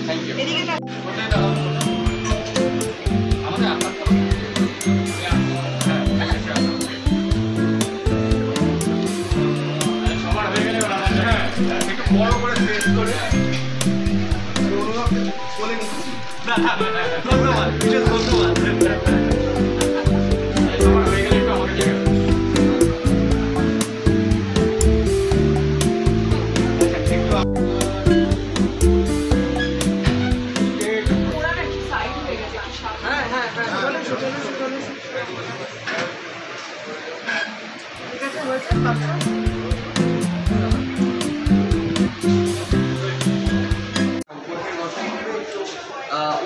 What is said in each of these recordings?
Thank you. বড় করে শেষ করে বলে নিচ্ছি। ধন্যবাদ, বিশেষ ধন্যবাদ।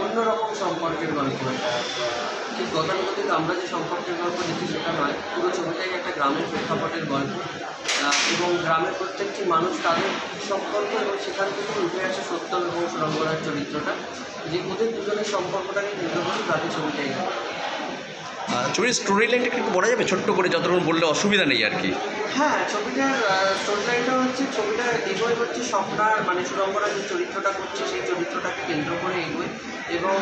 অন্যরকম সম্পর্কের গল্প, ঠিক গতানুগতিক আমরা যে সম্পর্কের গল্প দেখি সেটা নয়, পুরো ছবিটাই একটা গ্রামের প্রেক্ষাপটের গল্প এবং গ্রামের প্রত্যেকটি মানুষ তাদের সম্পর্ক এবং সেখান থেকে উঠে আসে সত্যম এবং সুরঙ্গনার চরিত্রটা, যে ওদের দুজনের সম্পর্কটাকে কেন্দ্র করে তাদের ছবিটাই। ছবির স্টোরি লাইনটা একটু বলা যাবে ছোট্ট করে, যতক্ষণ বললে অসুবিধা নেই আর কি? হ্যাঁ, ছবিটার স্টোরি লাইনটা হচ্ছে, ছবিটা এগোয় হচ্ছে স্বপ্নার মানে সুরঙ্গনা যে চরিত্রটা করছে সেই চরিত্রটাকে কেন্দ্র করে এগোয় এবং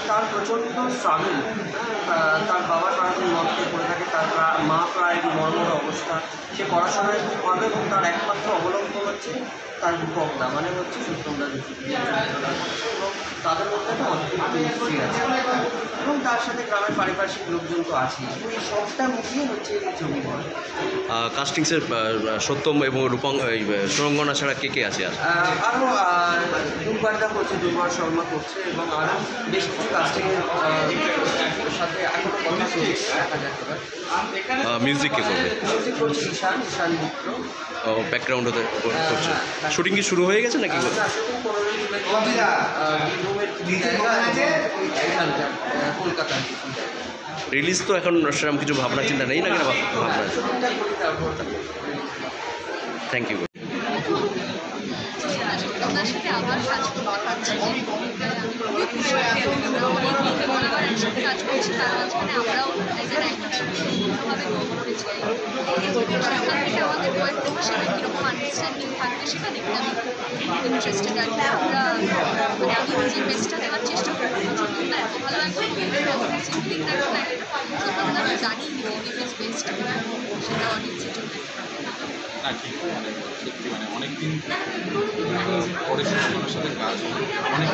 তার প্রচণ্ড স্ট্রাগল। তার বাবা সারাদিন মদ খেয়ে পড়ে থাকে, তার মা প্রায় মর্মর অবস্থা, সে পড়াশোনায় খুব ভালো এবং তার একমাত্র অবলম্বন হচ্ছে তার রূপকদা, মানে হচ্ছে সত্যমদা চরিত্রটা করছে এবং তাদের মধ্যে একটা অদ্ভুত কেমিস্ট্রি আছে এবং তার সাথে গ্রামের পারিপার্শ্বিক লোকজন তো আছেই। এই সবটা মিলিয়ে হচ্ছে এই ছবি বলে। কাস্টিংসের সত্যম এবং সুরঙ্গনা ছাড়া কে কে আছে? আরও দুর্বারদা করছে, দুর্বার শর্মা করছে এবং আরও বেশ কিছু কাস্টিংয়ের সাথে এখনও কথা চলছে, দেখা যাক এবার। মিউজিক কে করবে? মিউজিক করছে ঈশান মিত্র। ব্যাকগ্রাউন্ড হতে করছে। শুটিং কি শুরু হয়ে গেছে নাকি? কলকাতায় রিলিজ তো এখন সেরকম কিছু ভাবনা চিন্তা নেই না? ভাবনা। Thank you. ওনার সাথে আবার কাজ করতে পারছি, একসাথে কাজ করছি, তার মাঝখানে আমরাও একজন একভাবে গ্রহণ করেছি। সেখান থেকে আমাদের বইয়ের সাথে কীরকম আন্ডারস্ট্যান্ডিং থাকবে সেটা দেখতে আমি ইন্টারেস্টেড আর কি। আমরা মানে আমি নিজের বেস্টটা দেওয়ার চেষ্টা করবো। না এত ভালো একটা সিম্পলি আমরা জানি হিজ বেস্ট, সেটা অডিয়েন্সের জন্য না ঠিক মানে সত্যি মানে অনেকদিন পরে সুরঙ্গনার সাথে কাজ অনেক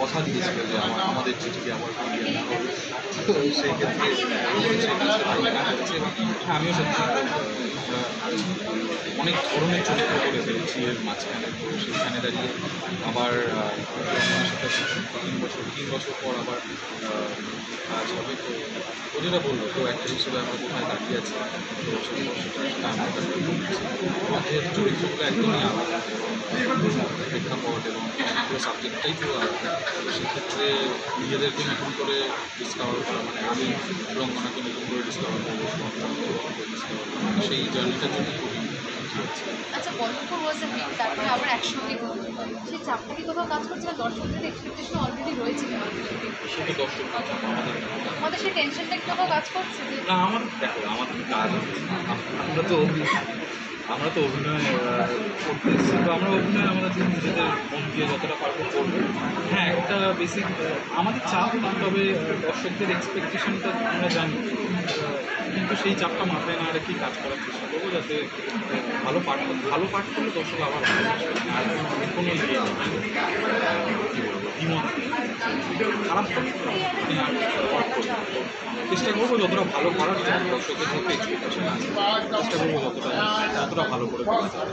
কথা দিয়েছিল যে আমাদের চিঠিকে আবার সেই ক্ষেত্রে আমিও সত্যি অনেক ধরনের চরিত্র করে ফেলেছি এর মাঝখানে, তো সেইখানে দাঁড়িয়ে আবার সুরঙ্গনার সাথে 3 বছর পর আবার কাজ হবে। তো ও যেটা বললো তো একটা হিসেবে আমরা কোথায় দাঁড়িয়ে আছি, তো সেটা আমার কাছে যেহেতু চরিত্রগুলো একদমই আলাদা, প্রেক্ষাপট এবং পুরো সাবজেক্টটাই পুরো আলাদা, সেক্ষেত্রে নিজেদেরকে নতুন করে ডিসকভার করা, মানে আমি সুরঙ্গনাকে নতুন করে ডিসকভার করবো, সেই জার্নিটার জন্য খুবই আচ্ছা বন্ধুপুর ওয়াজ এ হিট, তারপরে আবার একসঙ্গে সেই চাপটা কি কোথাও কাজ করছে না? দর্শকদের এক্সপেকটেশন অলরেডি রয়েছে শুধু দর্শক আমাদের সেই টেনশনটা কি কোথাও কাজ করছে? না আমাদের দেখো আমাদের কাজ আমরা তো অভিনয় করতে এসেছি, তো আমরা অভিনয় আমাদের নিজেদের মন দিয়ে যতটা পারবো করবো। হ্যাঁ একটা বেসিক আমাদের চাপ না, তবে দর্শকদের এক্সপেকটেশনটা আমরা জানি, কিন্তু সেই চাপটা মাথায় না রেখেই কাজ করার চেষ্টা করবো যাতে ভালো পাঠ করলে দর্শক আবার আর কোনো ইয়ে দ্বিমত খারাপ চেষ্টা করবো যতটা ভালো করার জন্য, দর্শকের যত এক্সপেকটেশন আছে চেষ্টা করবো যতটা ভালো করে করা যায়।